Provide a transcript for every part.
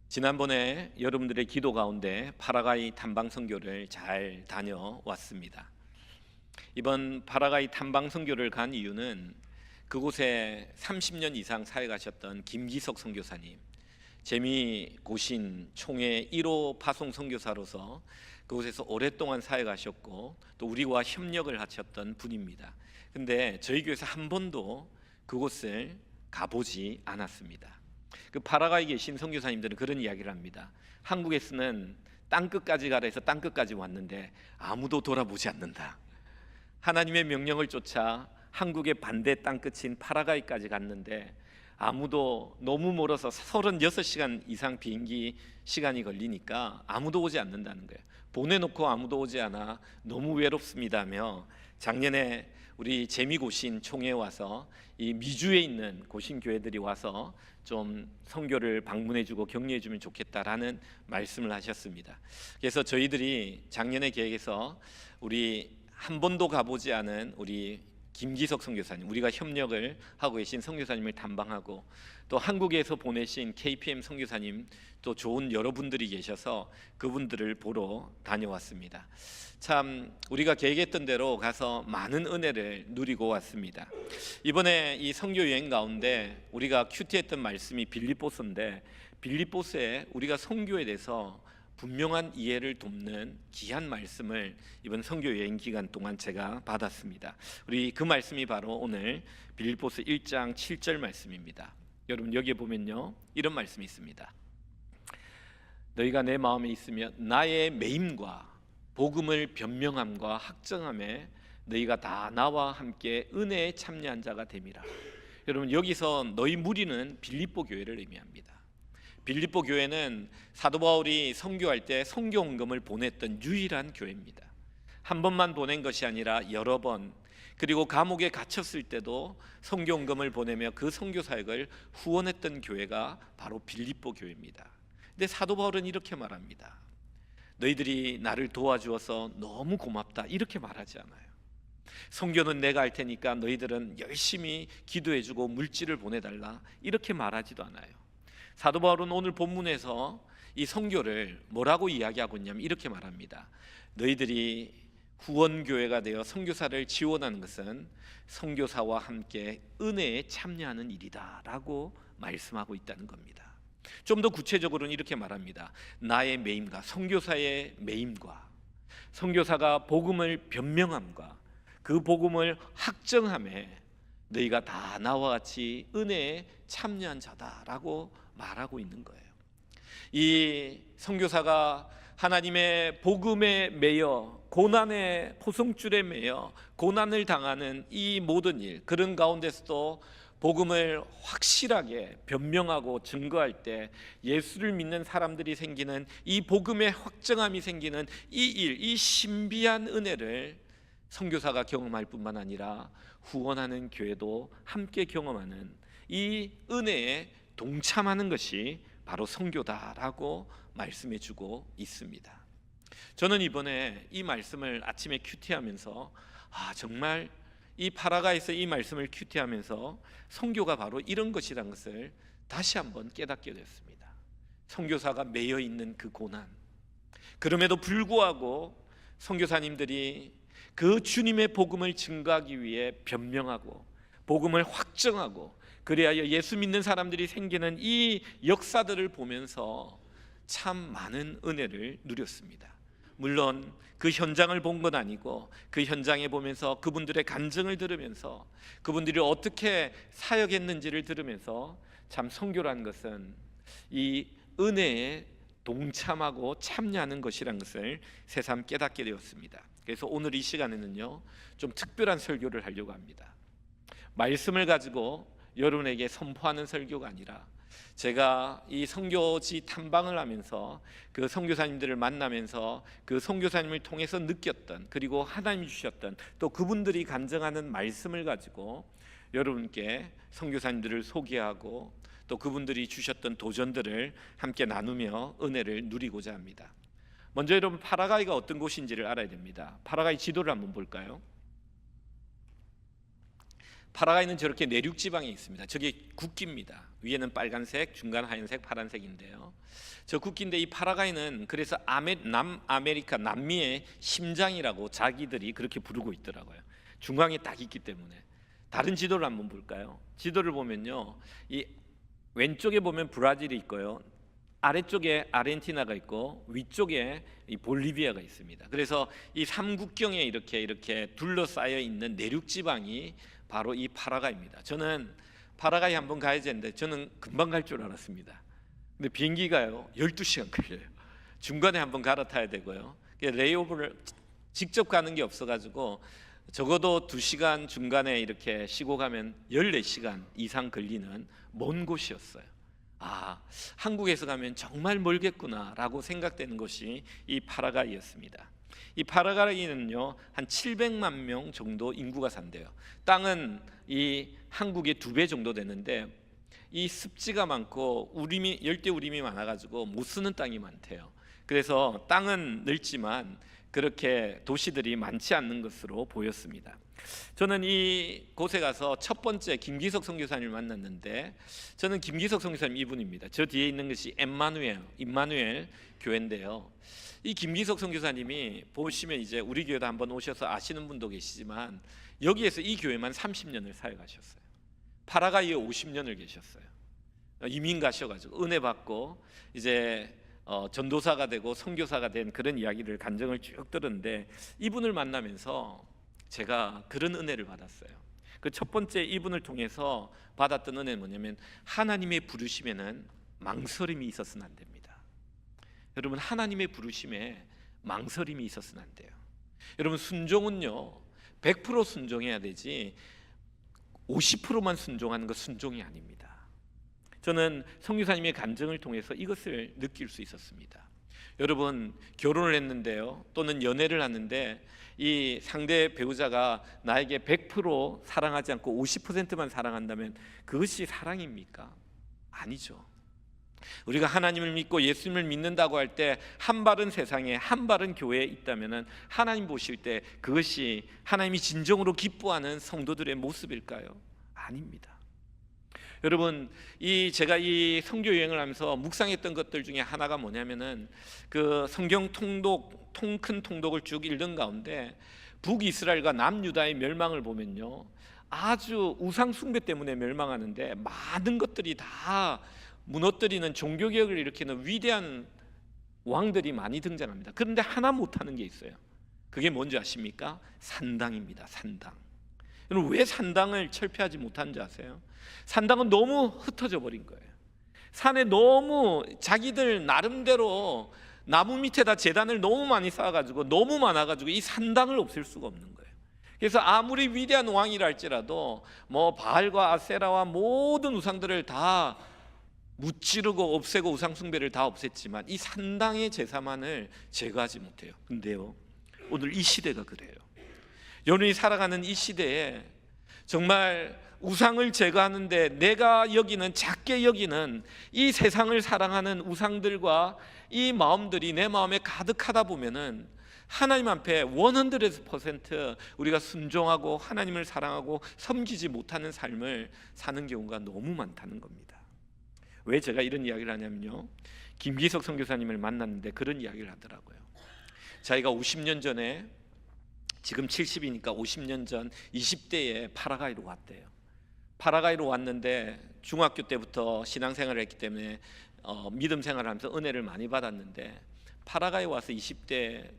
지난번에 여러분들의 기도 가운데 파라과이 탐방 선교를 잘 다녀왔습니다. 이번 파라과이 탐방 선교를 간 이유는 그곳에 30년 이상 사역하셨던 김기석 선교사님, 재미고신 총회 1호 파송 선교사로서 그곳에서 오랫동안 사역하셨고 또 우리와 협력을 하셨던 분입니다. 근데 저희 교회에서 한 번도 그곳을 가보지 않았습니다. 그 파라과이에 계신 선교사님들은 그런 이야기를 합니다. 한국에서는 땅끝까지 가라 해서 땅끝까지 왔는데 아무도 돌아보지 않는다. 하나님의 명령을 쫓아 한국의 반대 땅끝인 파라과이까지 갔는데 아무도 너무 멀어서 36시간 이상 비행기 시간이 걸리니까 아무도 오지 않는다는 거예요. 보내놓고 아무도 오지 않아 너무 외롭습니다며 작년에 우리 재미고신 총회에 와서 이 미주에 있는 고신 교회들이 와서 좀 선교를 방문해주고 격려해주면 좋겠다라는 말씀을 하셨습니다. 그래서 저희들이 작년에 계획해서 우리 한 번도 가보지 않은 우리 김기석 선교사님, 우리가 협력을 하고 계신 선교사님을探방하고 또 한국에서 보내신 KPM 선교사님 또 좋은 여러분들이 계셔서 그분들을 보러 다녀왔습니다. 참 우리가 계획했던 대로 가서 많은 은혜를 누리고 왔습니다. 이번에 이 선교 여행 가운데 우리가 큐티했던 말씀이 빌립보서인데 빌립보서에 우리가 선교에 대해서 분명한 이해를 돕는 귀한 말씀을 이번 선교 여행 기간 동안 제가 받았습니다. 우리 그 말씀이 바로 오늘 빌립보서 1장 7절 말씀입니다. 여러분 여기에 보면요 이런 말씀이 있습니다. 너희가 내 마음에 있으면 나의 매임과 복음을 변명함과 학정함에 너희가 다 나와 함께 은혜에 참여한 자가 됨이라. 여러분 여기서 너희 무리는 빌립보 교회를 의미합니다. 빌립보 교회는 사도 바울이 선교할 때 선교헌금을 보냈던 유일한 교회입니다. 한 번만 보낸 것이 아니라 여러 번, 그리고 감옥에 갇혔을 때도 선교헌금을 보내며 그 선교 사역을 후원했던 교회가 바로 빌립보 교회입니다. 근데 사도 바울은 이렇게 말합니다. 너희들이 나를 도와주어서 너무 고맙다 이렇게 말하지 않아요. 선교는 내가 할 테니까 너희들은 열심히 기도해주고 물질을 보내달라 이렇게 말하지도 않아요. 사도 바울은 오늘 본문에서 이 선교를 뭐라고 이야기하고 있냐면 이렇게 말합니다. 너희들이 후원교회가 되어 선교사를 지원하는 것은 선교사와 함께 은혜에 참여하는 일이다 라고 말씀하고 있다는 겁니다. 좀 더 구체적으로는 이렇게 말합니다. 나의 매임과 선교사의 매임과 선교사가 복음을 변명함과 그 복음을 학정함에 너희가 다 나와 같이 은혜에 참여한 자다라고 말하고 있는 거예요. 이 선교사가 하나님의 복음에 매여 고난의 포성줄에 매여 고난을 당하는 이 모든 일, 그런 가운데서도 복음을 확실하게 변명하고 증거할 때 예수를 믿는 사람들이 생기는 이 복음의 확정함이 생기는 이 일, 이 신비한 은혜를 선교사가 경험할 뿐만 아니라 후원하는 교회도 함께 경험하는 이 은혜에 동참하는 것이 바로 선교다라고 말씀해주고 있습니다. 저는 이번에 이 말씀을 아침에 큐티하면서 정말 이 파라과이에서 이 말씀을 큐티하면서 선교가 바로 이런 것이라는 것을 다시 한번 깨닫게 됐습니다. 선교사가 매여 있는 그 고난, 그럼에도 불구하고 선교사님들이 그 주님의 복음을 증거하기 위해 변명하고 복음을 확정하고 그리하여 예수 믿는 사람들이 생기는 이 역사들을 보면서 참 많은 은혜를 누렸습니다. 물론 그 현장을 본 건 아니고 그 현장에 보면서 그분들의 간증을 들으면서 그분들이 어떻게 사역했는지를 들으면서 참 선교라는 것은 이 은혜에 동참하고 참여하는 것이라는 것을 새삼 깨닫게 되었습니다. 그래서 오늘 이 시간에는요 좀 특별한 설교를 하려고 합니다. 말씀을 가지고 여러분에게 선포하는 설교가 아니라 제가 이 선교지 탐방을 하면서 그 선교사님들을 만나면서 그 선교사님을 통해서 느꼈던, 그리고 하나님이 주셨던 또 그분들이 간증하는 말씀을 가지고 여러분께 선교사님들을 소개하고 또 그분들이 주셨던 도전들을 함께 나누며 은혜를 누리고자 합니다. 먼저 여러분 파라과이가 어떤 곳인지를 알아야 됩니다. 파라과이 지도를 한번 볼까요? 파라과이는 저렇게 내륙 지방에 있습니다. 저게 국기입니다. 위에는 빨간색, 중간 하얀색, 파란색인데요. 저 국기인데 이 파라과이는 그래서 남아메리카 남미의 심장이라고 자기들이 그렇게 부르고 있더라고요. 중앙에 딱 있기 때문에. 다른 지도를 한번 볼까요? 지도를 보면요, 이 왼쪽에 보면 브라질이 있고요, 아래쪽에 아르헨티나가 있고 위쪽에 이 볼리비아가 있습니다. 그래서 이 삼국경에 이렇게 둘러싸여 있는 내륙 지방이 바로 이 파라과이입니다. 저는 파라과이 한번 가야 되는데 저는 금방 갈 줄 알았습니다. 근데 비행기가요 12시간 걸려요. 중간에 한번 갈아타야 되고요. 레이오버를 직접 가는 게 없어가지고 적어도 2시간 중간에 이렇게 쉬고 가면 14시간 이상 걸리는 먼 곳이었어요. 아, 한국에서 가면 정말 멀겠구나라고 생각되는 곳이 이 파라과이였습니다. 이 파라과이는요 한 700만 명 정도 인구가 산대요. 땅은 이 한국의 2배 정도 되는데 이 습지가 많고 우림이 열대 우림이 많아가지고 못 쓰는 땅이 많대요. 그래서 땅은 넓지만 그렇게 도시들이 많지 않는 것으로 보였습니다. 저는 이 곳에 가서 첫 번째 김기석 선교사님을 만났는데, 저는 김기석 선교사님 이분입니다. 저 뒤에 있는 것이 임마누엘 교회인데요. 이 김기석 선교사님이 보시면 이제 우리 교회도 한번 오셔서 아시는 분도 계시지만 여기에서 이 교회만 30년을 사역하셨어요. 파라과이에 50년을 계셨어요. 이민 가셔가지고 은혜 받고 이제 전도사가 되고 선교사가 된 그런 이야기를 간증을 쭉 들었는데, 이분을 만나면서 제가 그런 은혜를 받았어요. 그 첫 번째 이분을 통해서 받았던 은혜는 뭐냐면, 하나님의 부르심에는 망설임이 있어서는 안 됩니다. 여러분, 하나님의 부르심에 망설임이 있어서는 안 돼요. 여러분, 순종은요 100% 순종해야 되지 50%만 순종하는 거 순종이 아닙니다. 저는 선교사님의 간증을 통해서 이것을 느낄 수 있었습니다. 여러분, 결혼을 했는데요 또는 연애를 하는데 이 상대 배우자가 나에게 100% 사랑하지 않고 50%만 사랑한다면 그것이 사랑입니까? 아니죠. 우리가 하나님을 믿고 예수님을 믿는다고 할 때 한 발은 세상에 한 발은 교회에 있다면 하나님 보실 때 그것이 하나님이 진정으로 기뻐하는 성도들의 모습일까요? 아닙니다. 여러분, 제가 이 선교 여행을 하면서 묵상했던 것들 중에 하나가 뭐냐면은 그 성경 큰 통독을 쭉 읽는 가운데 북이스라엘과 남유다의 멸망을 보면요, 아주 우상 숭배 때문에 멸망하는데 많은 것들이 다 무너뜨리는 종교개혁을 일으키는 위대한 왕들이 많이 등장합니다. 그런데 하나 못하는 게 있어요. 그게 뭔지 아십니까? 산당입니다. 산당. 여러분, 왜 산당을 철폐하지 못한지 아세요? 산당은 너무 흩어져 버린 거예요. 산에 너무 자기들 나름대로 나무 밑에다 제단을 너무 많이 쌓아가지고 너무 많아가지고 이 산당을 없앨 수가 없는 거예요. 그래서 아무리 위대한 왕이라 할지라도 뭐 바알과 아세라와 모든 우상들을 다 무찌르고 없애고 우상 숭배를 다 없앴지만 이 산당의 제사만을 제거하지 못해요. 근데요, 오늘 이 시대가 그래요. 여러분이 살아가는 이 시대에 정말 우상을 제거하는데 내가 여기는, 작게 여기는 이 세상을 사랑하는 우상들과 이 마음들이 내 마음에 가득하다 보면은 하나님 앞에 100% 우리가 순종하고 하나님을 사랑하고 섬기지 못하는 삶을 사는 경우가 너무 많다는 겁니다. 왜 제가 이런 이야기를 하냐면요, 김기석 선교사님을 만났는데 그런 이야기를 하더라고요. 자기가 50년 전에, 지금 70이니까 50년 전 20대에 파라과이로 왔대요. 파라과이로 왔는데 중학교 때부터 신앙생활을 했기 때문에 믿음 생활을 하면서 은혜를 많이 받았는데, 파라과이 와서 20대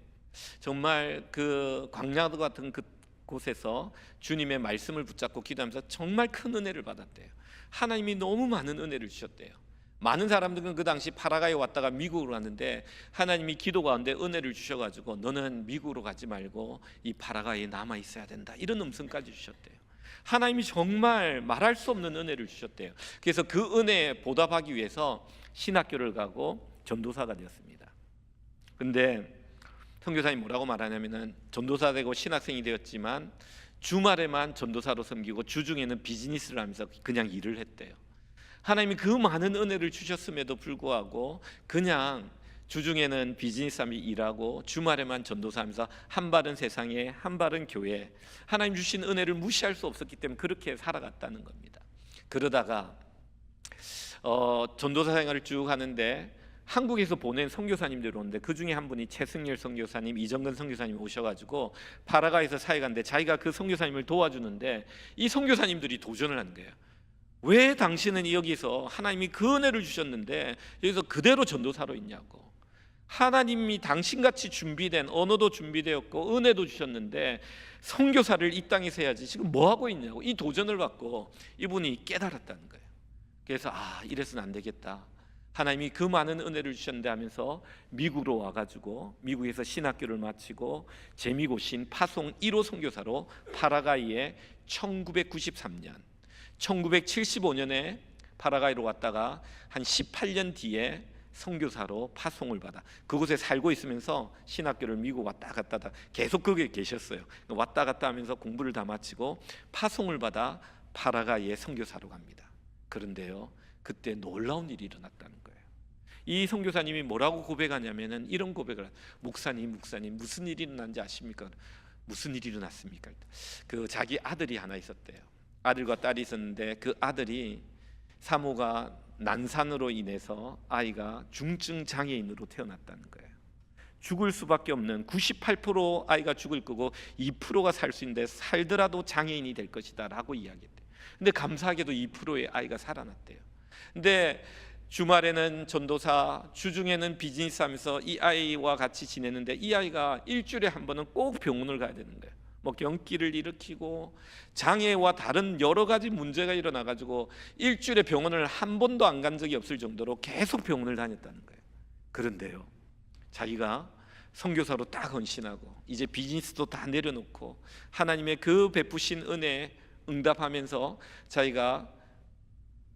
정말 그 광야도 같은 그 곳에서 주님의 말씀을 붙잡고 기도하면서 정말 큰 은혜를 받았대요. 하나님이 너무 많은 은혜를 주셨대요. 많은 사람들은 그 당시 파라과이에 왔다가 미국으로 갔는데 하나님이 기도 가운데 은혜를 주셔가지고 너는 미국으로 가지 말고 이 파라과이에 남아 있어야 된다, 이런 음성까지 주셨대요. 하나님이 정말 말할 수 없는 은혜를 주셨대요. 그래서 그 은혜에 보답하기 위해서 신학교를 가고 전도사가 되었습니다. 근데 선교사님 뭐라고 말하냐면은 전도사 되고 신학생이 되었지만 주말에만 전도사로 섬기고 주중에는 비즈니스를 하면서 그냥 일을 했대요. 하나님이 그 많은 은혜를 주셨음에도 불구하고 그냥 주중에는 비즈니스함이 일하고 주말에만 전도사하면서 한 발은 세상에 한 발은 교회, 하나님 주신 은혜를 무시할 수 없었기 때문에 그렇게 살아갔다는 겁니다. 그러다가 전도사 생활을 쭉 하는데 한국에서 보낸 선교사님들이 오는데 그 중에 한 분이 최승열 선교사님, 이정근 선교사님 오셔가지고 파라과이에서 사역하는데 자기가 그 선교사님을 도와주는데 이 선교사님들이 도전을 하는 거예요. 왜 당신은 여기서 하나님이 그 은혜를 주셨는데 여기서 그대로 전도사로 있냐고. 하나님이 당신같이 준비된 언어도 준비되었고 은혜도 주셨는데 선교사를 이 땅에서 해야지 지금 뭐 하고 있냐고 이 도전을 받고 이분이 깨달았다는 거예요. 그래서 이래서는 안 되겠다. 하나님이 그 많은 은혜를 주셨는데 하면서 미국으로 와가지고 미국에서 신학교를 마치고 재미고신 파송 1호 선교사로 파라과이에 1993년 1975년에 파라과이로 왔다가 한 18년 뒤에 선교사로 파송을 받아 그곳에 살고 있으면서 신학교를 미국 왔다 갔다 계속 거기에 계셨어요. 왔다 갔다 하면서 공부를 다 마치고 파송을 받아 파라과이에 선교사로 갑니다. 그런데요, 그때 놀라운 일이 일어났다는 거예요. 이 선교사님이 뭐라고 고백하냐면은 이런 고백을 목사님 무슨 일이 일어난지 아십니까? 무슨 일이 일어났습니까? 그 자기 아들이 하나 있었대요. 아들과 딸이 있었는데 그 아들이 사모가 난산으로 인해서 아이가 중증 장애인으로 태어났다는 거예요. 죽을 수밖에 없는 98% 아이가 죽을 거고 2%가 살 수 있는데 살더라도 장애인이 될 것이다 라고 이야기했대요. 근데 감사하게도 2%의 아이가 살아났대요. 근데 주말에는 전도사, 주중에는 비즈니스 하면서 이 아이와 같이 지내는데 이 아이가 일주일에 한 번은 꼭 병원을 가야 되는 거예요. 뭐 경기를 일으키고 장애와 다른 여러 가지 문제가 일어나가지고 일주일에 병원을 한 번도 안 간 적이 없을 정도로 계속 병원을 다녔다는 거예요. 그런데요, 자기가 선교사로 딱 헌신하고 이제 비즈니스도 다 내려놓고 하나님의 그 베푸신 은혜에 응답하면서 자기가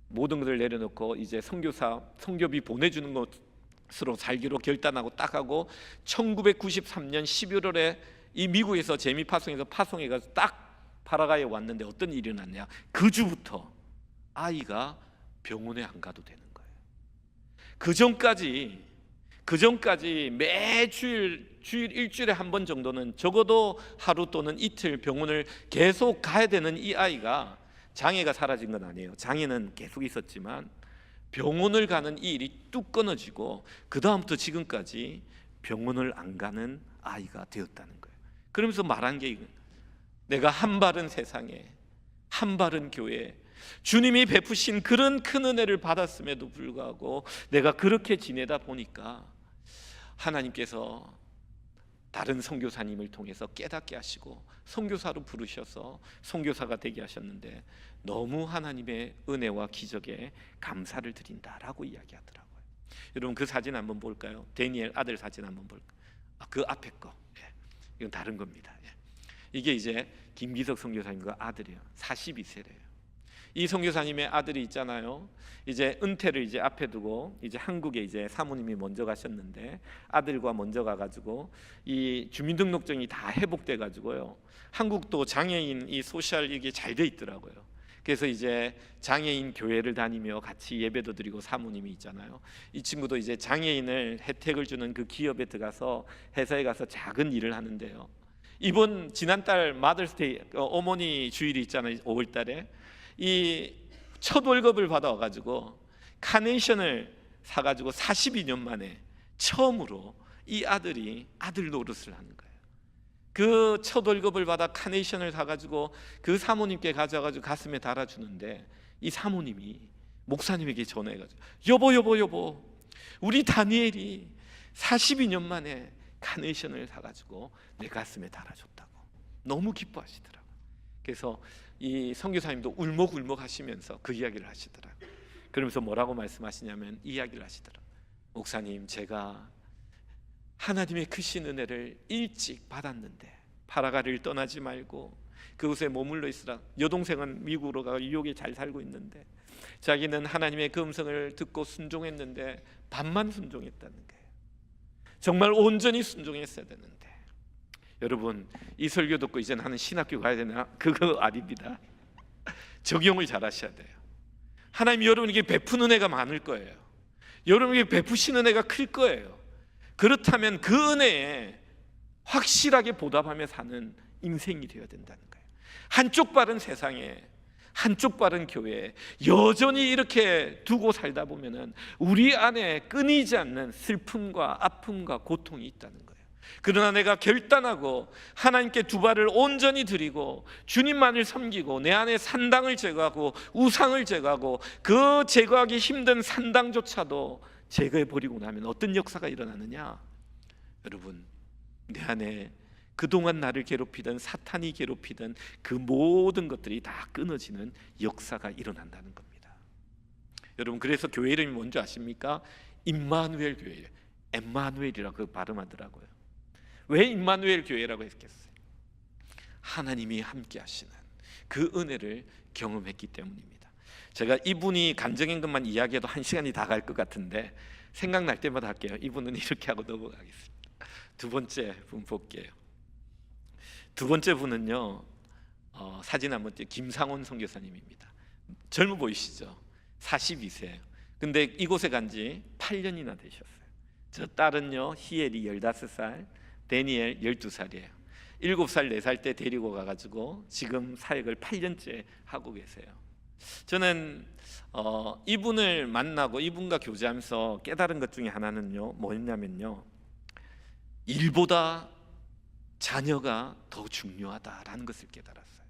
모든 것을 내려놓고 이제 선교비 보내주는 것으로 살기로 결단하고 딱 하고 1993년 11월에 이 미국에서 재미 파송에서 파송해가지고 딱 파라과이에 왔는데 어떤 일이 일어났냐? 그 주부터 아이가 병원에 안 가도 되는 거예요. 그 전까지 매 주일 일주일에 한 번 정도는 적어도 하루 또는 이틀 병원을 계속 가야 되는 이 아이가 장애가 사라진 건 아니에요. 장애는 계속 있었지만 병원을 가는 이 일이 뚝 끊어지고 그 다음부터 지금까지 병원을 안 가는 아이가 되었다는 거예요. 그러면서 말한 게 이거예요. 내가 한 발은 세상에 한 발은 교회에 주님이 베푸신 그런 큰 은혜를 받았음에도 불구하고 내가 그렇게 지내다 보니까 하나님께서 다른 선교사님을 통해서 깨닫게 하시고 선교사로 부르셔서 선교사가 되게 하셨는데 너무 하나님의 은혜와 기적에 감사를 드린다라고 이야기하더라고요. 여러분 그 사진 한번 볼까요? 데니엘 아들 사진 한번 볼까요? 그 앞에 거, 이건 다른 겁니다. 이게 이제 김기석 선교사님과 아들이에요. 42세래요. 이 선교사님의 아들이 있잖아요. 이제 은퇴를 이제 앞에 두고 이제 한국에 이제 사모님이 먼저 가셨는데 아들과 먼저 가가지고 이 주민등록증이 다 회복돼 가지고요. 한국도 장애인 이 소셜 이게 잘 돼 있더라고요. 그래서 이제 장애인 교회를 다니며 같이 예배도 드리고 사모님이 있잖아요. 이 친구도 이제 장애인을 혜택을 주는 그 기업에 들어가서 회사에 가서 작은 일을 하는데요. 이번 지난달 마더스데이 어머니 주일이 있잖아요. 5월달에 이 첫 월급을 받아와가지고 카네이션을 사가지고 42년 만에 처음으로 이 아들이 아들 노릇을 하는 거예요. 그 첫 월급을 받아 카네이션을 사가지고 그 사모님께 가져가지고 가슴에 달아주는데 이 사모님이 목사님에게 전화해가지고 여보 우리 다니엘이 42년 만에 카네이션을 사가지고 내 가슴에 달아줬다고 너무 기뻐하시더라고요. 그래서 이 선교사님도 울먹울먹 하시면서 그 이야기를 하시더라고요. 그러면서 뭐라고 말씀하시냐면 이 이야기를 하시더라고요. 목사님, 제가 하나님의 크신 은혜를 일찍 받았는데 파라과이를 떠나지 말고 그곳에 머물러 있으라. 여동생은 미국으로 가서 뉴욕에 잘 살고 있는데 자기는 하나님의 그 음성을 듣고 순종했는데 반만 순종했다는 거예요. 정말 온전히 순종했어야 되는데 여러분 이 설교 듣고 이제 나는 신학교 가야 되나? 그거 아닙니다. 적용을 잘 하셔야 돼요. 하나님이 여러분에게 베푸는 은혜가 많을 거예요. 여러분에게 베푸시는 은혜가 클 거예요. 그렇다면 그 은혜에 확실하게 보답하며 사는 인생이 되어야 된다는 거예요. 한쪽 발은 세상에, 한쪽 발은 교회에 여전히 이렇게 두고 살다 보면은 우리 안에 끊이지 않는 슬픔과 아픔과 고통이 있다는 거예요. 그러나 내가 결단하고 하나님께 두 발을 온전히 드리고 주님만을 섬기고 내 안에 산당을 제거하고 우상을 제거하고 그 제거하기 힘든 산당조차도 제거해 버리고 나면 어떤 역사가 일어나느냐? 여러분, 내 안에 그동안 나를 괴롭히던 사탄이 괴롭히던 그 모든 것들이 다 끊어지는 역사가 일어난다는 겁니다. 여러분, 그래서 교회 이름이 뭔지 아십니까? 임마누엘 교회예요. 엠마누엘이라고 발음하더라고요. 왜 임마누엘 교회라고 했겠어요? 하나님이 함께 하시는 그 은혜를 경험했기 때문입니다. 제가 이분이 간증인것만 이야기해도 1시간이 다 갈 것 같은데 생각날 때마다 할게요. 이분은 이렇게 하고 넘어가겠습니다. 두 번째 분 볼게요. 두 번째 분은요, 사진 한번 띄워, 김상원 선교사님입니다. 젊어 보이시죠? 42세예요. 근데 이곳에 간 지 8년이나 되셨어요. 저 딸은요, 희엘이 15살, 데니엘 12살이에요. 7살, 4살 때 데리고 가가지고 지금 사역을 8년째 하고 계세요. 저는 이분을 만나고 이분과 교제하면서 깨달은 것 중에 하나는요, 뭐였냐면요, 일보다 자녀가 더 중요하다라는 것을 깨달았어요.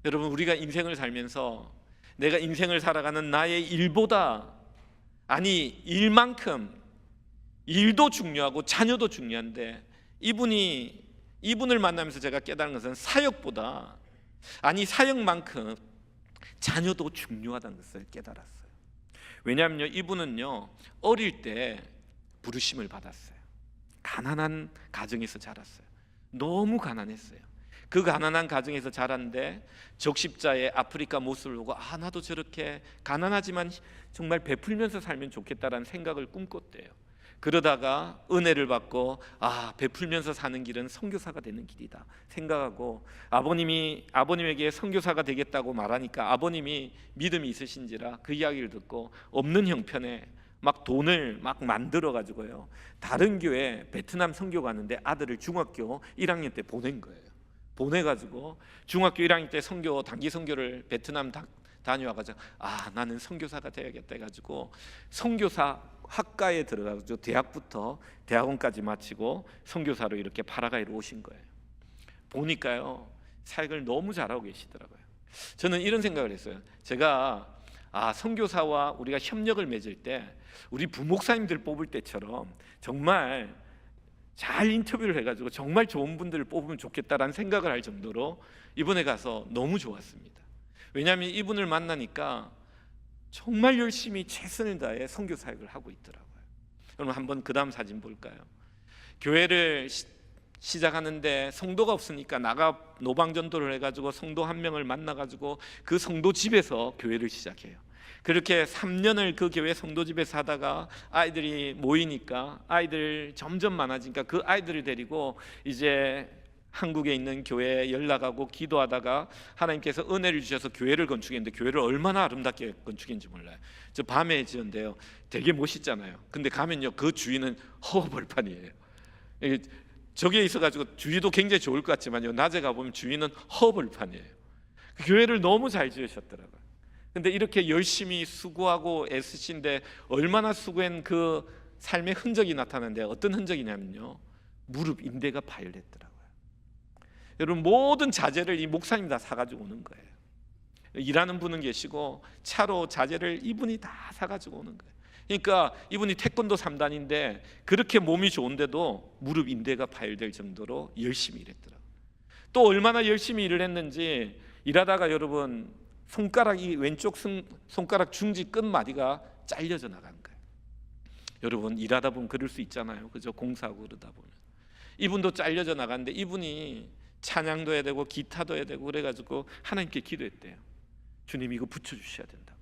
여러분, 우리가 인생을 살면서 내가 인생을 살아가는 나의 일보다, 아니 일만큼 일도 중요하고 자녀도 중요한데 이분을 만나면서 제가 깨달은 것은 사역보다, 아니 사역만큼 자녀도 중요하다는 것을 깨달았어요. 왜냐하면요, 이분은요 어릴 때 부르심을 받았어요. 가난한 가정에서 자랐어요. 너무 가난했어요. 그 가난한 가정에서 자랐는데 적십자의 아프리카 모습을 보고 나도 저렇게 가난하지만 정말 베풀면서 살면 좋겠다라는 생각을 꿈꿨대요. 그러다가 은혜를 받고 베풀면서 사는 길은 선교사가 되는 길이다 생각하고 아버님에게 선교사가 되겠다고 말하니까 아버님이 믿음이 있으신지라 그 이야기를 듣고 없는 형편에 막 돈을 막 만들어 가지고요, 다른 교회 베트남 선교 가는데 아들을 중학교 1학년 때 보낸 거예요. 보내가지고 중학교 1학년 때 선교, 단기 선교를 베트남 다녀와가지고 나는 선교사가 돼야겠다 해가지고 선교사 학과에 들어가서 대학부터 대학원까지 마치고 선교사로 이렇게 파라과이로 오신 거예요. 보니까요 사역을 너무 잘하고 계시더라고요. 저는 이런 생각을 했어요. 제가 선교사와 우리가 협력을 맺을 때 우리 부목사님들 뽑을 때처럼 정말 잘 인터뷰를 해가지고 정말 좋은 분들을 뽑으면 좋겠다라는 생각을 할 정도로 이번에 가서 너무 좋았습니다. 왜냐하면 이분을 만나니까 정말 열심히 최선을 다해 선교 사역을 하고 있더라고요. 여러분, 한번 그 다음 사진 볼까요? 교회를 시작하는데 성도가 없으니까 나가 노방전도를 해가지고 성도 한 명을 만나가지고 그 성도 집에서 교회를 시작해요. 그렇게 3년을 그 교회 성도 집에서 하다가 아이들이 모이니까 아이들 점점 많아지니까 그 아이들을 데리고 이제 한국에 있는 교회에 연락하고 기도하다가 하나님께서 은혜를 주셔서 교회를 건축했는데 교회를 얼마나 아름답게 건축했는지 몰라요. 저 밤에 지었는데요, 되게 멋있잖아요. 근데 가면요 그 주위는 허벌판이에요. 저기에 있어가지고 주위도 굉장히 좋을 것 같지만요, 낮에 가보면 주위는 허벌판이에요. 교회를 너무 잘 지으셨더라고요. 근데 이렇게 열심히 수고하고 애쓰신데 얼마나 수고한 그 삶의 흔적이 나타나는데 어떤 흔적이냐면요, 무릎 인대가 파열됐더라고요. 여러분, 모든 자재를 이 목사님이 다 사가지고 오는 거예요. 일하는 분은 계시고 차로 자재를 이분이 다 사가지고 오는 거예요. 그러니까 이분이 태권도 3단인데 그렇게 몸이 좋은데도 무릎 인대가 파열될 정도로 열심히 일했더라고요. 또 얼마나 열심히 일을 했는지 일하다가 여러분 왼쪽 손가락 중지 끝마디가 잘려져 나간 거예요. 여러분, 일하다 보면 그럴 수 있잖아요, 그죠? 공사하고 그러다 보면 이분도 잘려져 나갔는데 이분이 찬양도 해야 되고 기타도 해야 되고 그래가지고 하나님께 기도했대요. 주님, 이거 붙여주셔야 된다고.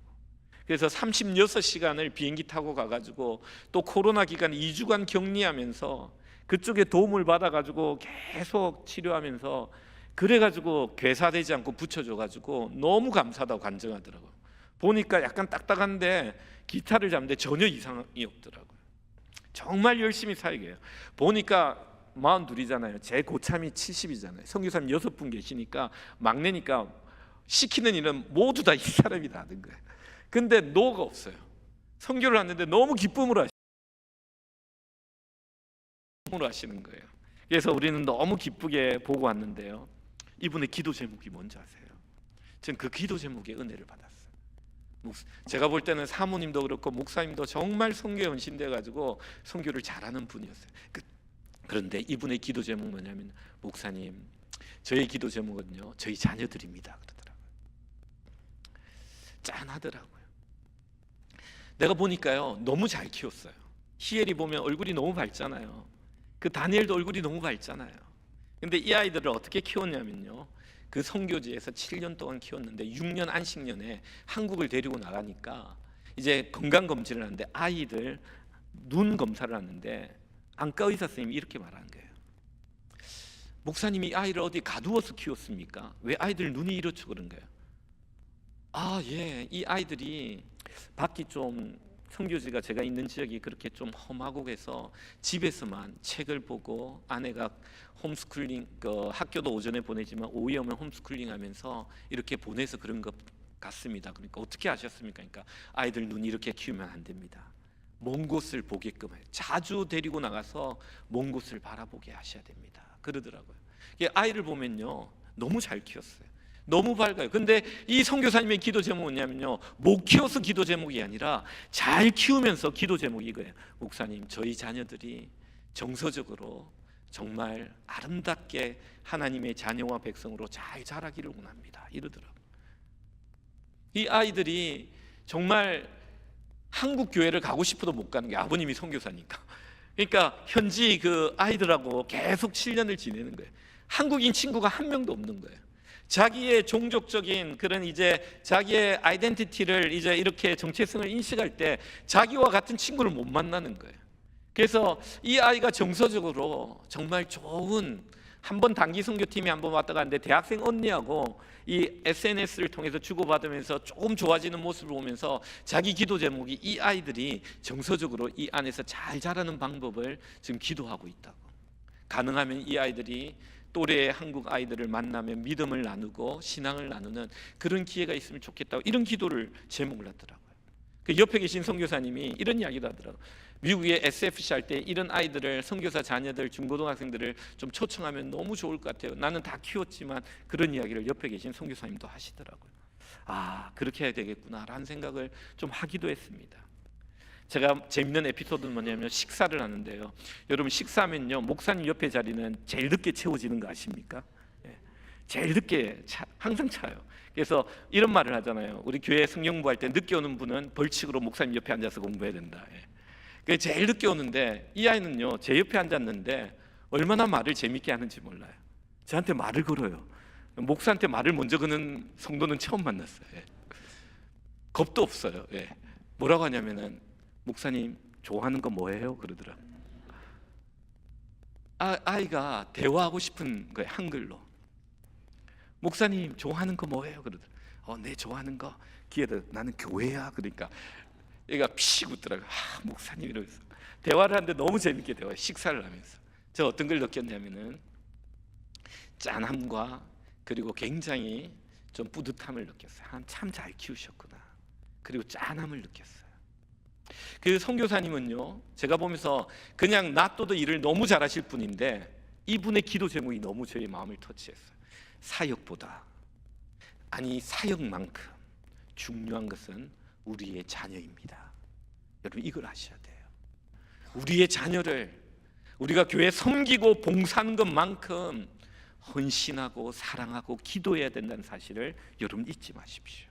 그래서 36시간을 비행기 타고 가가지고 또 코로나 기간 2주간 격리하면서 그쪽에 도움을 받아가지고 계속 치료하면서 그래가지고 괴사되지 않고 붙여줘가지고 너무 감사하다고 간증하더라고요. 보니까 약간 딱딱한데 기타를 잡는데 전혀 이상이 없더라고요. 정말 열심히 사역해요. 보니까 42이잖아요. 제 고참이 70이잖아요. 선교사님 6분 계시니까 막내니까 시키는 일은 모두 다 이 사람이 다 하는 거예요. 근데 노가 없어요. 선교를 하는데 너무 기쁨으로 하시는 거예요. 그래서 우리는 너무 기쁘게 보고 왔는데요. 이분의 기도 제목이 뭔지 아세요? 저는 그 기도 제목에 은혜를 받았어요. 제가 볼 때는 사모님도 그렇고 목사님도 정말 선교에 헌신돼 가지고 선교를 잘하는 분이었어요. 그런데 이분의 기도 제목 뭐냐면, 목사님, 저희 기도 제목은요, 저희 자녀들입니다 그러더라고요. 짠하더라고요. 내가 보니까요, 너무 잘 키웠어요. 히엘이 보면 얼굴이 너무 밝잖아요. 그 다니엘도 얼굴이 너무 밝잖아요. 근데 이 아이들을 어떻게 키웠냐면요, 그 선교지에서 7년 동안 키웠는데 6년 안식년에 한국을 데리고 나가니까 이제 건강검진을 하는데 아이들 눈 검사를 하는데 안과 의사 선생님이 이렇게 말하는 거예요. 목사님이 아이를 어디 가두어서 키웠습니까? 왜 아이들 눈이 이렇죠? 그런 거예요. 예, 이 아이들이 밖이 좀, 선교지가 제가 있는 지역이 그렇게 좀 험하고 해서 집에서만 책을 보고, 아내가 홈스쿨링, 학교도 오전에 보내지만 오후에 오면 홈스쿨링 하면서 이렇게 보내서 그런 것 같습니다. 그러니까 어떻게 아셨습니까? 그러니까 아이들 눈 이렇게 키우면 안 됩니다. 먼 곳을 보게끔 해요. 자주 데리고 나가서 먼 곳을 바라보게 하셔야 됩니다. 그러더라고요. 아이를 보면요, 너무 잘 키웠어요. 너무 밝아요. 근데 이 선교사님의 기도 제목은 뭐냐면요, 못 키워서 기도 제목이 아니라 잘 키우면서 기도 제목이 이거예요. 목사님, 저희 자녀들이 정서적으로 정말 아름답게 하나님의 자녀와 백성으로 잘 자라기를 원합니다. 이러더라고요. 이 아이들이 정말 한국 교회를 가고 싶어도 못 가는 게 아버님이 선교사니까. 그러니까 현지 그 아이들하고 계속 7년을 지내는 거예요. 한국인 친구가 한 명도 없는 거예요. 자기의 종족적인 그런 이제 자기의 아이덴티티를 이제 이렇게 정체성을 인식할 때 자기와 같은 친구를 못 만나는 거예요. 그래서 이 아이가 정서적으로 정말 좋은, 한번 단기 선교팀에 한번 왔다 갔는데 대학생 언니하고 이 SNS를 통해서 주고받으면서 조금 좋아지는 모습을 보면서 자기 기도 제목이 이 아이들이 정서적으로 이 안에서 잘 자라는 방법을 지금 기도하고 있다고. 가능하면 이 아이들이 또래의 한국 아이들을 만나면 믿음을 나누고 신앙을 나누는 그런 기회가 있으면 좋겠다고 이런 기도를 제목을 하더라고요. 그 옆에 계신 선교사님이 이런 이야기도 하더라고요. 미국의 SFC 할 때 이런 아이들을, 선교사 자녀들, 중고등학생들을 좀 초청하면 너무 좋을 것 같아요. 나는 다 키웠지만 그런 이야기를 옆에 계신 선교사님도 하시더라고요. 그렇게 해야 되겠구나라는 생각을 좀 하기도 했습니다. 제가 재밌는 에피소드는 뭐냐면, 식사를 하는데요, 여러분 식사하면요, 목사님 옆에 자리는 제일 늦게 채워지는 거 아십니까? 제일 늦게 항상 차요. 그래서 이런 말을 하잖아요. 우리 교회 성경 공부할 때 늦게 오는 분은 벌칙으로 목사님 옆에 앉아서 공부해야 된다. 제일 늦게 오는데 이 아이는요, 제 옆에 앉았는데 얼마나 말을 재밌게 하는지 몰라요. 저한테 말을 걸어요. 목사한테 말을 먼저 거는 성도는 처음 만났어요. 겁도 없어요. 뭐라고 하냐면은, 목사님 좋아하는 거 뭐예요? 그러더라. 아이가 대화하고 싶은 거예요, 한글로. 목사님 좋아하는 거 뭐예요? 그러더라. 내 좋아하는 거 기회다. 나는 교회야. 그러니까 얘가 피식 웃더라고요. 목사님 이러면서 대화를 하는데 너무 재밌게 대화해요. 식사를 하면서. 제가 어떤 걸 느꼈냐면은 짠함과 그리고 굉장히 좀 뿌듯함을 느꼈어요. 참 잘 키우셨구나. 그리고 짠함을 느꼈어요. 그 선교사님은요, 제가 보면서 그냥 놔둬도 일을 너무 잘하실 분인데 이분의 기도 제목이 너무 저의 마음을 터치했어요. 사역만큼 중요한 것은 우리의 자녀입니다. 여러분 이걸 아셔야 돼요. 우리의 자녀를 우리가 교회 섬기고 봉사하는 것만큼 헌신하고 사랑하고 기도해야 된다는 사실을 여러분 잊지 마십시오.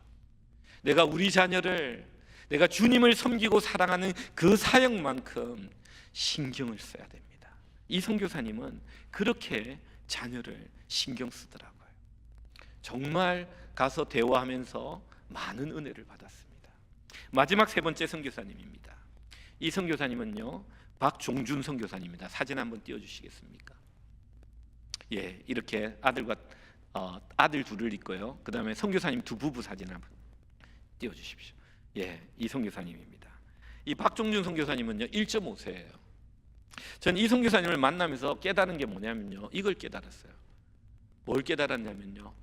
내가 우리 자녀를, 내가 주님을 섬기고 사랑하는 그 사역만큼 신경을 써야 됩니다. 이 선교사님은 그렇게 자녀를 신경 쓰더라고요. 정말 가서 대화하면서 많은 은혜를 받았습니다. 마지막 세 번째 선교사님입니다. 이 선교사님은요, 박종준 선교사님입니다. 사진 한번 띄워주시겠습니까? 이렇게 아들 둘을 있고요. 그 다음에 선교사님 두 부부 사진 한번 띄워주십시오. 이 선교사님입니다. 이 박종준 선교사님은요 1.5세예요. 전 이 선교사님을 만나면서 깨달은 게 뭐냐면요, 이걸 깨달았어요. 뭘 깨달았냐면요,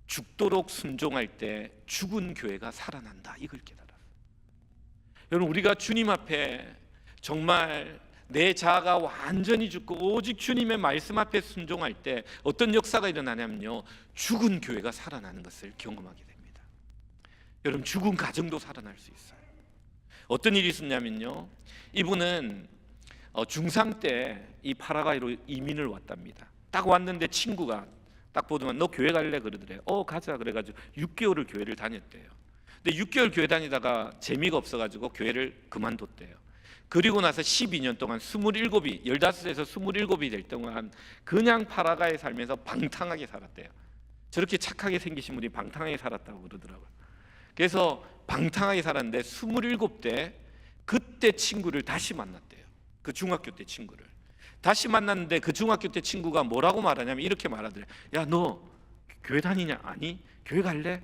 죽도록 순종할 때 죽은 교회가 살아난다, 이걸 깨달았어요. 여러분, 우리가 주님 앞에 정말 내 자아가 완전히 죽고 오직 주님의 말씀 앞에 순종할 때 어떤 역사가 일어나냐면요, 죽은 교회가 살아나는 것을 경험하게 됩니다. 여러분, 죽은 가정도 살아날 수 있어요. 어떤 일이 있었냐면요, 이분은 중3 때 이 파라과이로 이민을 왔답니다. 딱 왔는데 친구가 딱 보더만 너 교회 갈래? 그러더래요. 가자. 그래가지고 6개월을 교회를 다녔대요. 근데 6개월 교회 다니다가 재미가 없어가지고 교회를 그만뒀대요. 그리고 나서 12년 동안 15이 15에서 27이 될 동안 그냥 파라과이에 살면서 방탕하게 살았대요. 저렇게 착하게 생기신 분이 방탕하게 살았다고 그러더라고요. 그래서 방탕하게 살았는데 27대 그때 친구를 다시 만났대요. 그 중학교 때 친구를 다시 만났는데 그 중학교 때 친구가 뭐라고 말하냐면 이렇게 말하더래요. 야, 너 교회 다니냐? 아니. 교회 갈래?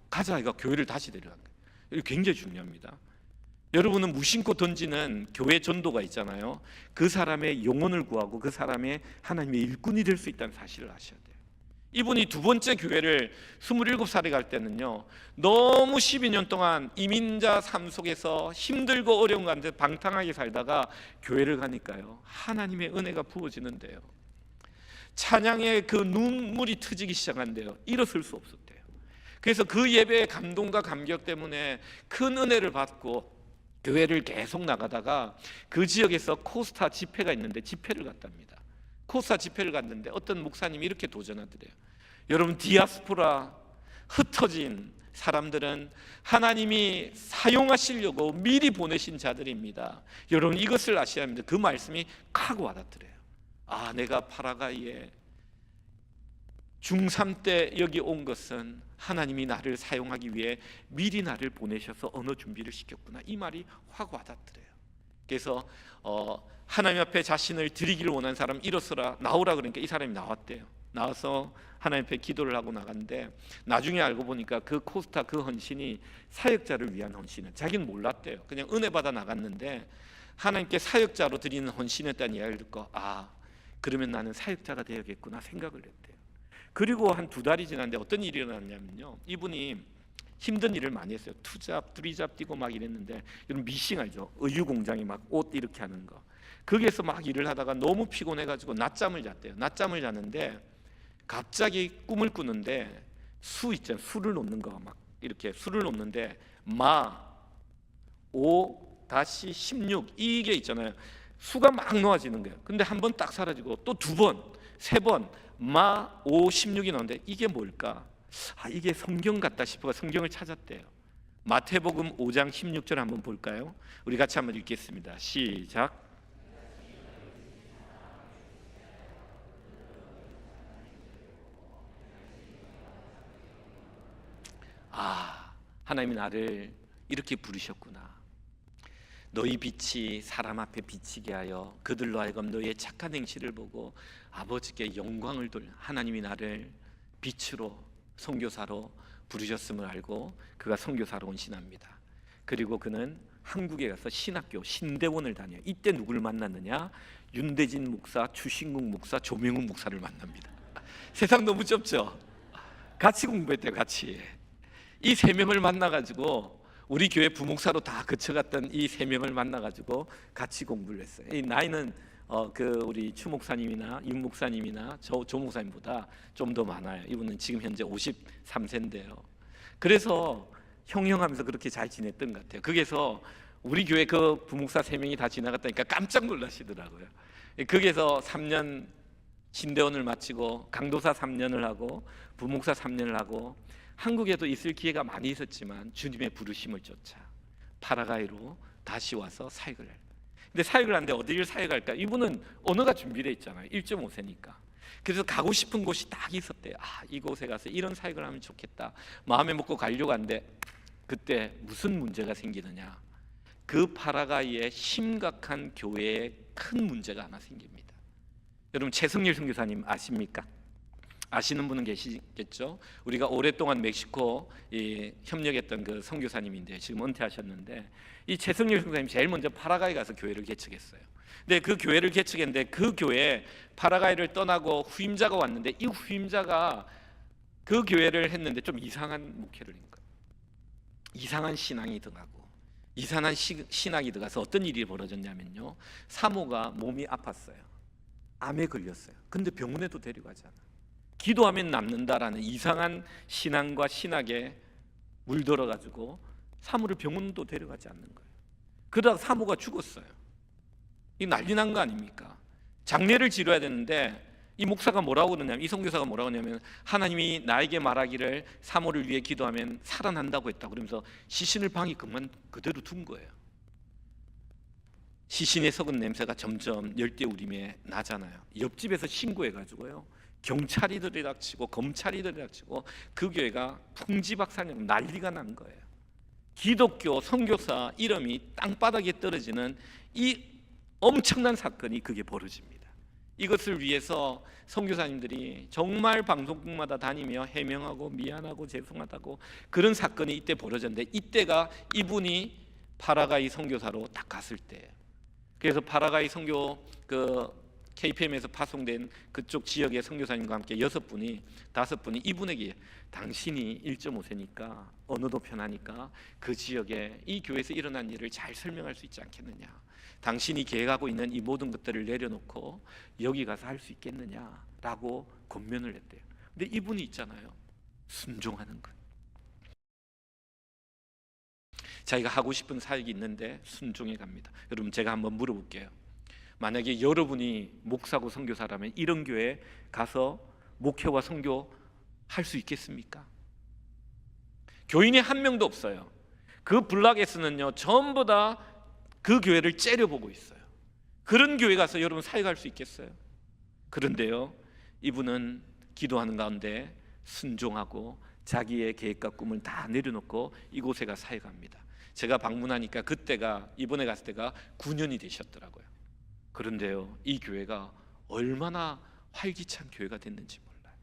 가자. 이거 교회를 다시 데려간 거예요. 이거 굉장히 중요합니다. 여러분은 무심코 던지는 교회 전도가 있잖아요. 그 사람의 영혼을 구하고 그 사람의 하나님의 일꾼이 될 수 있다는 사실을 아셔야 돼요. 이분이 두 번째 교회를 27살에 갈 때는요, 너무 12년 동안 이민자 삶 속에서 힘들고 어려운 가운데 방탕하게 살다가 교회를 가니까요, 하나님의 은혜가 부어지는데요, 찬양의 그 눈물이 터지기 시작한대요. 일어설 수 없었대요. 그래서 그 예배의 감동과 감격 때문에 큰 은혜를 받고 교회를 계속 나가다가 그 지역에서 코스타 집회가 있는데 집회를 갔답니다. 코스타 집회를 갔는데 어떤 목사님이 이렇게 도전하더래요. 여러분, 디아스포라 흩어진 사람들은 하나님이 사용하시려고 미리 보내신 자들입니다. 여러분, 이것을 아셔야 합니다. 그 말씀이 확 와닿더래요. 내가 파라과이에 중3 때 여기 온 것은 하나님이 나를 사용하기 위해 미리 나를 보내셔서 언어 준비를 시켰구나, 이 말이 확 와닿더래요. 그래서 하나님 앞에 자신을 드리기를 원하는 사람 일어서라, 나오라 그러니까 이 사람이 나왔대요. 나와서 하나님 앞에 기도를 하고 나갔는데 나중에 알고 보니까 그 코스타 그 헌신이 사역자를 위한 헌신은 자기는 몰랐대요. 그냥 은혜 받아 나갔는데 하나님께 사역자로 드리는 헌신이었다는 이야기를 듣고 그러면 나는 사역자가 되어야겠구나 생각을 했대요. 그리고 한 2달이 지났는데 어떤 일이 일어났냐면요, 이분이 힘든 일을 많이 했어요. 투잡, 두리잡 뛰고 막 이랬는데, 여러분 미싱 알죠? 의류 공장이 막 옷 이렇게 하는 거. 거기에서 막 일을 하다가 너무 피곤해가지고 낮잠을 잤대요. 낮잠을 잤는데 갑자기 꿈을 꾸는데 수 있잖아요. 수를 놓는 거, 막 이렇게 수를 놓는데 마 5-16 이게 있잖아요. 수가 막 놓아지는 거예요. 근데 한 번 딱 사라지고 또 2번, 3번 마 5, 16이 나오는데 이게 뭘까? 이게 성경 같다 싶어서 성경을 찾았대요. 마태복음 5장 16절 한번 볼까요? 우리 같이 한번 읽겠습니다. 시작. 하나님이 나를 이렇게 부르셨구나. 너희 빛이 사람 앞에 비치게 하여 그들로 하여금 너희의 착한 행실을 보고 아버지께 영광을 돌려. 하나님이 나를 빛으로 선교사로 부르셨음을 알고 그가 선교사로 헌신합니다. 그리고 그는 한국에 가서 신학교 신대원을 다녀요. 이때 누구를 만났느냐? 윤대진 목사, 주신국 목사, 조명훈 목사를 만납니다. 세상 너무 좁죠? 같이 공부했대요. 같이. 이 3명을 만나가지고 우리 교회 부목사로 다 거쳐갔던 이 3명을 만나가지고 같이 공부를 했어요. 이 나이는 우리 추 목사님이나 윤 목사님이나 조 목사님보다 좀 더 많아요. 이분은 지금 현재 53세인데요. 그래서 형형하면서 그렇게 잘 지냈던 것 같아요. 거기서 우리 교회 그 부목사 3명이 다 지나갔다니까 깜짝 놀라시더라고요. 거기서 3년 신대원을 마치고 강도사 3년을 하고 부목사 3년을 하고 한국에도 있을 기회가 많이 있었지만 주님의 부르심을 쫓아 파라과이로 다시 와서 사역을 해요. 근데 사역을 하는데 어디를 사역할까? 이분은 언어가 준비되어 있잖아요. 1.5세니까. 그래서 가고 싶은 곳이 딱 있었대요. 이곳에 가서 이런 사역을 하면 좋겠다. 마음에 먹고 가려고 하는데 그때 무슨 문제가 생기느냐? 그 파라과이의 심각한 교회에 큰 문제가 하나 생깁니다. 여러분 최승일 선교사님 아십니까? 아시는 분은 계시겠죠. 우리가 오랫동안 멕시코 협력했던 그 선교사님인데 지금 은퇴하셨는데, 이 최성렬 선교사님 제일 먼저 파라과이 가서 교회를 개척했어요. 근데 그 교회를 개척했는데 그 교회에 파라과이를 떠나고 후임자가 왔는데, 이 후임자가 그 교회를 했는데 좀 이상한 목회를 한 거예요. 이상한 신앙이 들어가고 이상한 신학이 들어가서 어떤 일이 벌어졌냐면요, 사모가 몸이 아팠어요. 암에 걸렸어요. 근데 병원에도 데려가지 않아요. 기도하면 낫는다라는 이상한 신앙과 신학에 물들어가지고 사모를 병원도 데려가지 않는 거예요. 그러다가 사모가 죽었어요. 이 난리 난 거 아닙니까? 장례를 치러야 되는데 이 목사가 뭐라고 그러냐면, 이 선교사가 뭐라고 하냐면, 하나님이 나에게 말하기를 사모를 위해 기도하면 살아난다고 했다고 그러면서 시신을 방에 그대로 둔 거예요. 시신의 썩은 냄새가 점점 열대우림에 나잖아요. 옆집에서 신고해가지고요, 경찰이 들이닥치고 검찰이 들이닥치고 그 교회가 풍지박산이고 난리가 난 거예요. 기독교 선교사 이름이 땅바닥에 떨어지는 이 엄청난 사건이 그게 벌어집니다. 이것을 위해서 선교사님들이 정말 방송국마다 다니며 해명하고 미안하고 죄송하다고, 그런 사건이 이때 벌어졌는데, 이때가 이분이 파라과이 선교사로 딱 갔을 때예요. 그래서 파라과이 선교 KPM에서 파송된 그쪽 지역의 선교사님과 함께 6분이 5분이 이분에게, 당신이 1.5세니까 언어도 편하니까 그 지역에 이 교회에서 일어난 일을 잘 설명할 수 있지 않겠느냐, 당신이 계획하고 있는 이 모든 것들을 내려놓고 여기 가서 할 수 있겠느냐라고 권면을 했대요. 근데 이분이 있잖아요, 순종하는 것. 자기가 하고 싶은 사역이 있는데 순종해 갑니다. 여러분, 제가 한번 물어볼게요. 만약에 여러분이 목사고 선교사라면 이런 교회에 가서 목회와 선교 할 수 있겠습니까? 교인이 한 명도 없어요. 그 블락에서는요, 전부 다 그 교회를 째려보고 있어요. 그런 교회 가서 여러분 사역할 수 있겠어요? 그런데요, 이분은 기도하는 가운데 순종하고 자기의 계획과 꿈을 다 내려놓고 이곳에 가 사역합니다. 제가 방문하니까 그때가, 이번에 갔을 때가 9년이 되셨더라고요. 그런데요, 이 교회가 얼마나 활기찬 교회가 됐는지 몰라요.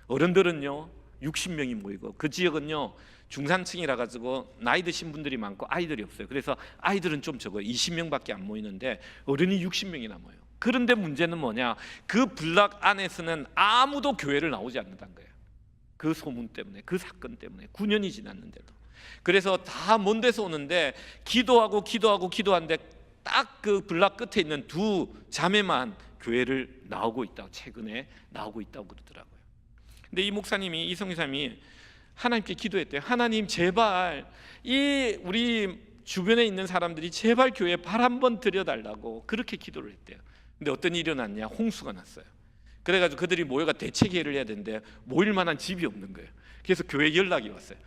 어른들은요 60명이 모이고, 그 지역은요 중산층이라 가지고 나이 드신 분들이 많고 아이들이 없어요. 그래서 아이들은 좀 적어요. 20명밖에 안 모이는데 어른이 60명이나 모여요. 그런데 문제는 뭐냐, 그 블락 안에서는 아무도 교회를 나오지 않는다는 거예요. 그 소문 때문에, 그 사건 때문에 9년이 지났는데도. 그래서 다 먼 데서 오는데 기도하는데 딱 그 블락 끝에 있는 두 자매만 교회를 나오고 있다고, 최근에 나오고 있다고 그러더라고요. 근데 이 목사님이, 이 선교사님이 하나님께 기도했대요. 하나님, 제발 이 우리 주변에 있는 사람들이 제발 교회에 발 한번 들여달라고 그렇게 기도를 했대요. 근데 어떤 일이 일어났냐, 홍수가 났어요. 그래가지고 그들이 모여가 대책회의를 해야 되는데 모일 만한 집이 없는 거예요. 그래서 교회에 연락이 왔어요.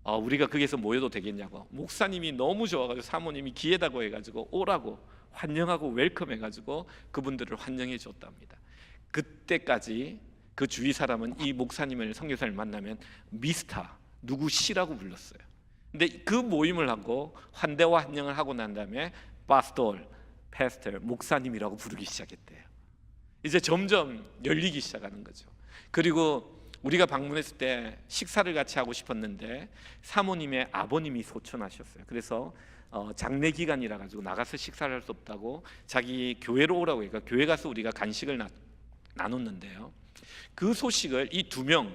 우리가 거기서 모여도 되겠냐고. 목사님이 너무 좋아가지고 사모님이 기회다고 해가지고 오라고 환영하고 웰컴해가지고 그분들을 환영해 줬답니다. 그때까지 그 주위 사람은 이 목사님을, 선교사를 만나면 미스터 누구 씨라고 불렀어요. 근데 그 모임을 하고 환대와 환영을 하고 난 다음에 파스톨, 패스터, 목사님이라고 부르기 시작했대요. 이제 점점 열리기 시작하는 거죠. 그리고 우리가 방문했을 때 식사를 같이 하고 싶었는데 사모님의 아버님이 소천하셨어요. 그래서 장례 기간이라 가지고 나가서 식사를 할 수 없다고 자기 교회로 오라고 하니까 교회 가서 우리가 간식을 나눴는데요, 그 소식을 이 2명,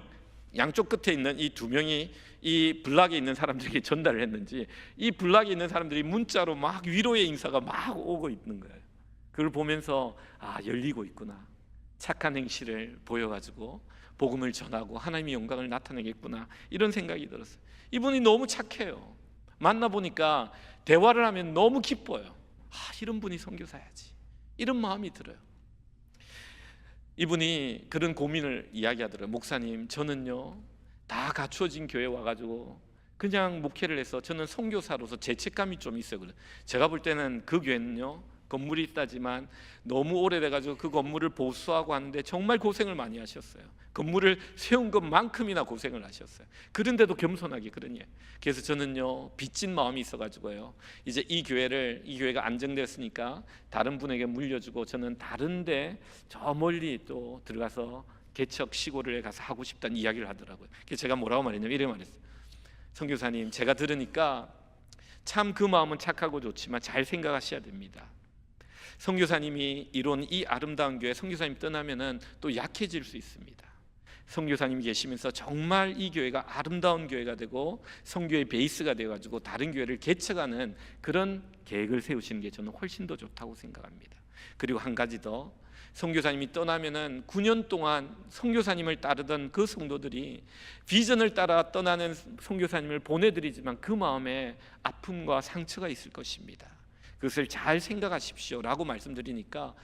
양쪽 끝에 있는 이 2명이 이 블락에 있는 사람들에게 전달을 했는지, 이 블락에 있는 사람들이 문자로 막 위로의 인사가 막 오고 있는 거예요. 그걸 보면서 열리고 있구나, 착한 행실을 보여가지고 복음을 전하고 하나님의 영광을 나타내겠구나, 이런 생각이 들었어요. 이분이 너무 착해요. 만나보니까 대화를 하면 너무 기뻐요. 이런 분이 선교사야지, 이런 마음이 들어요. 이분이 그런 고민을 이야기하더라고요. 목사님, 저는요 다 갖추어진 교회 와가지고 그냥 목회를 해서 저는 선교사로서 죄책감이 좀 있어요. 제가 볼 때는 그 교회는요 건물이 있다지만 너무 오래돼가지고 그 건물을 보수하고 하는데 정말 고생을 많이 하셨어요. 건물을 세운 것만큼이나 고생을 하셨어요. 그런데도 겸손하게 그러니. 그래서 저는요 빚진 마음이 있어가지고요, 이제 이 교회가 안정됐으니까 다른 분에게 물려주고 저는 다른데 저 멀리 또 들어가서 개척 시골에 가서 하고 싶다는 이야기를 하더라고요. 그래서 제가 뭐라고 말했냐면 이래 말했어요. 선교사님, 제가 들으니까 참 그 마음은 착하고 좋지만 잘 생각하셔야 됩니다. 선교사님이 이룬 이 아름다운 교회, 선교사님 떠나면은 또 약해질 수 있습니다. 선교사님이 계시면서 정말 이 교회가 아름다운 교회가 되고 선교의 베이스가 되어가지고 다른 교회를 개척하는 그런 계획을 세우시는 게 저는 훨씬 더 좋다고 생각합니다. 그리고 한 가지 더, 선교사님이 떠나면은 9년 동안 선교사님을 따르던 그 성도들이 비전을 따라 떠나는 선교사님을 보내드리지만 그 마음에 아픔과 상처가 있을 것입니다. 그것을 잘 생각하십시오 라고 말씀드리니까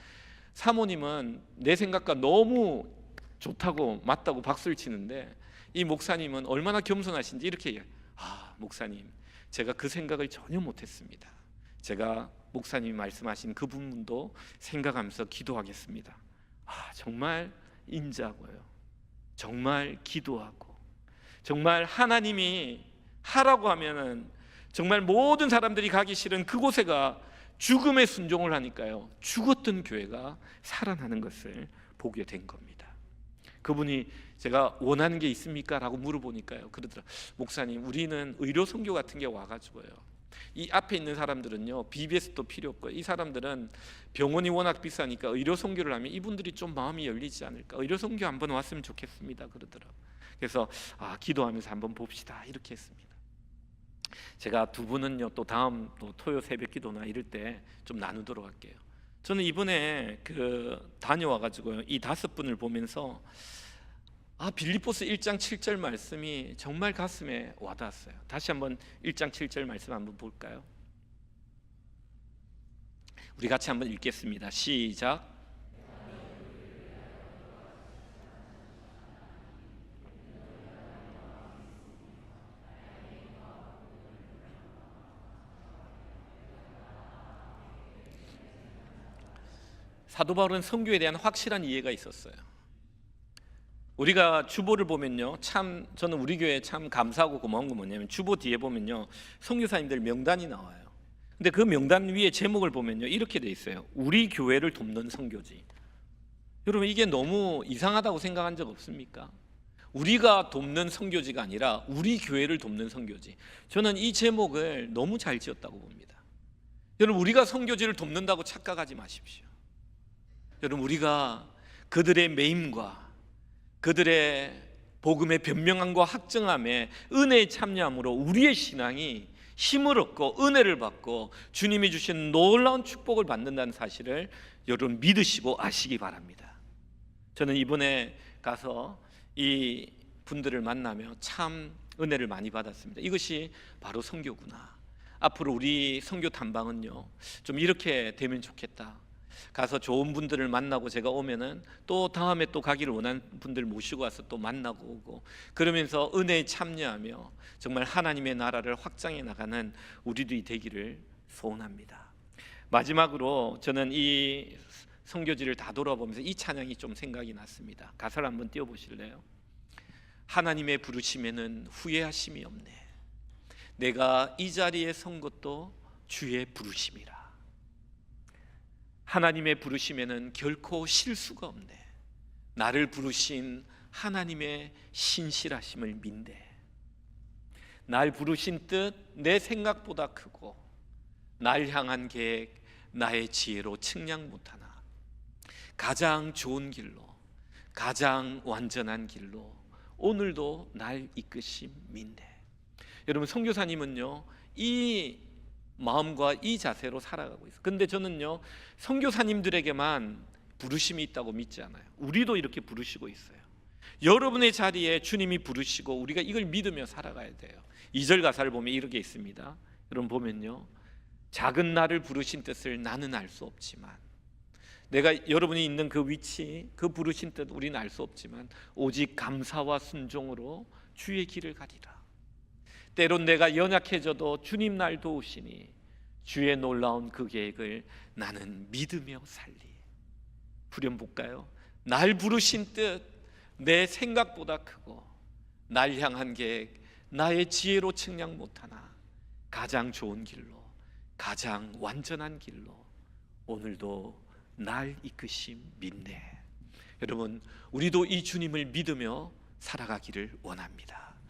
사모님은 내 생각과 너무 좋다고 맞다고 박수를 치는데, 이 목사님은 얼마나 겸손하신지 이렇게 얘기해요. 목사님, 제가 그 생각을 전혀 못했습니다. 제가 목사님이 말씀하신 그 부분도 생각하면서 기도하겠습니다. 정말 인자하고요, 정말 기도하고, 정말 하나님이 하라고 하면은 정말 모든 사람들이 가기 싫은 그곳에가 죽음의 순종을 하니까요, 죽었던 교회가 살아나는 것을 보게 된 겁니다. 그분이 제가 원하는 게 있습니까? 라고 물어보니까요, 그러더라. 목사님, 우리는 의료 선교 같은 게 와가지고요, 이 앞에 있는 사람들은요 BBS도 필요 없고, 이 사람들은 병원이 워낙 비싸니까 의료 선교를 하면 이분들이 좀 마음이 열리지 않을까, 의료 선교 한번 왔으면 좋겠습니다 그러더라고요. 그래서 기도하면서 한번 봅시다 이렇게 했습니다. 제가 두 분은요 또 다음 또 토요 새벽 기도나 이럴 때 좀 나누도록 할게요. 저는 이번에 다녀와가지고요, 이 5분을 보면서 빌립보서 1장 7절 말씀이 정말 가슴에 와닿았어요. 다시 한번 1장 7절 말씀 한번 볼까요? 우리 같이 한번 읽겠습니다. 시작. 사도 바울은 선교에 대한 확실한 이해가 있었어요. 우리가 주보를 보면요, 참 저는 우리 교회에 참 감사하고 고마운 건 뭐냐면, 주보 뒤에 보면요 선교사님들 명단이 나와요. 근데 그 명단 위에 제목을 보면요 이렇게 돼 있어요. 우리 교회를 돕는 선교지. 여러분, 이게 너무 이상하다고 생각한 적 없습니까? 우리가 돕는 선교지가 아니라 우리 교회를 돕는 선교지. 저는 이 제목을 너무 잘 지었다고 봅니다. 여러분, 우리가 선교지를 돕는다고 착각하지 마십시오. 여러분, 우리가 그들의 매임과 그들의 복음의 변명함과 확증함에 은혜에 참여함으로 우리의 신앙이 힘을 얻고 은혜를 받고 주님이 주신 놀라운 축복을 받는다는 사실을 여러분 믿으시고 아시기 바랍니다. 저는 이번에 가서 이 분들을 만나며 참 은혜를 많이 받았습니다. 이것이 바로 선교구나. 앞으로 우리 선교 탐방은요 좀 이렇게 되면 좋겠다. 가서 좋은 분들을 만나고 제가 오면은 또 다음에 또 가기를 원하는 분들 모시고 와서 또 만나고 오고, 그러면서 은혜에 참여하며 정말 하나님의 나라를 확장해 나가는 우리들이 되기를 소원합니다. 마지막으로 저는 이 선교지를 다 돌아보면서 이 찬양이 좀 생각이 났습니다. 가사를 한번 띄워보실래요? 하나님의 부르심에는 후회하심이 없네. 내가 이 자리에 선 것도 주의 부르심이라. 하나님의 부르심에는 결코 실수가 없네. 나를 부르신 하나님의 신실하심을 믿네. 날 부르신 뜻 내 생각보다 크고, 날 향한 계획 나의 지혜로 측량 못하나. 가장 좋은 길로, 가장 완전한 길로 오늘도 날 이끄심 믿네. 여러분, 선교사님은요 이 마음과 이 자세로 살아가고 있어요. 근데 저는요 선교사님들에게만 부르심이 있다고 믿지 않아요. 우리도 이렇게 부르시고 있어요. 여러분의 자리에 주님이 부르시고 우리가 이걸 믿으며 살아가야 돼요. 2절 가사를 보면 이렇게 있습니다. 여러분 보면요, 작은 나를 부르신 뜻을 나는 알 수 없지만, 내가 여러분이 있는 그 위치, 그 부르신 뜻 우리는 알 수 없지만 오직 감사와 순종으로 주의 길을 가리라. 때론 내가 연약해져도 주님 날 도우시니 주의 놀라운 그 계획을 나는 믿으며 살리. 후렴 볼까요? 날 부르신 뜻 내 생각보다 크고, 날 향한 계획 나의 지혜로 측량 못하나. 가장 좋은 길로, 가장 완전한 길로 오늘도 날 이끄심 믿네. 여러분, 우리도 이 주님을 믿으며 살아가기를 원합니다.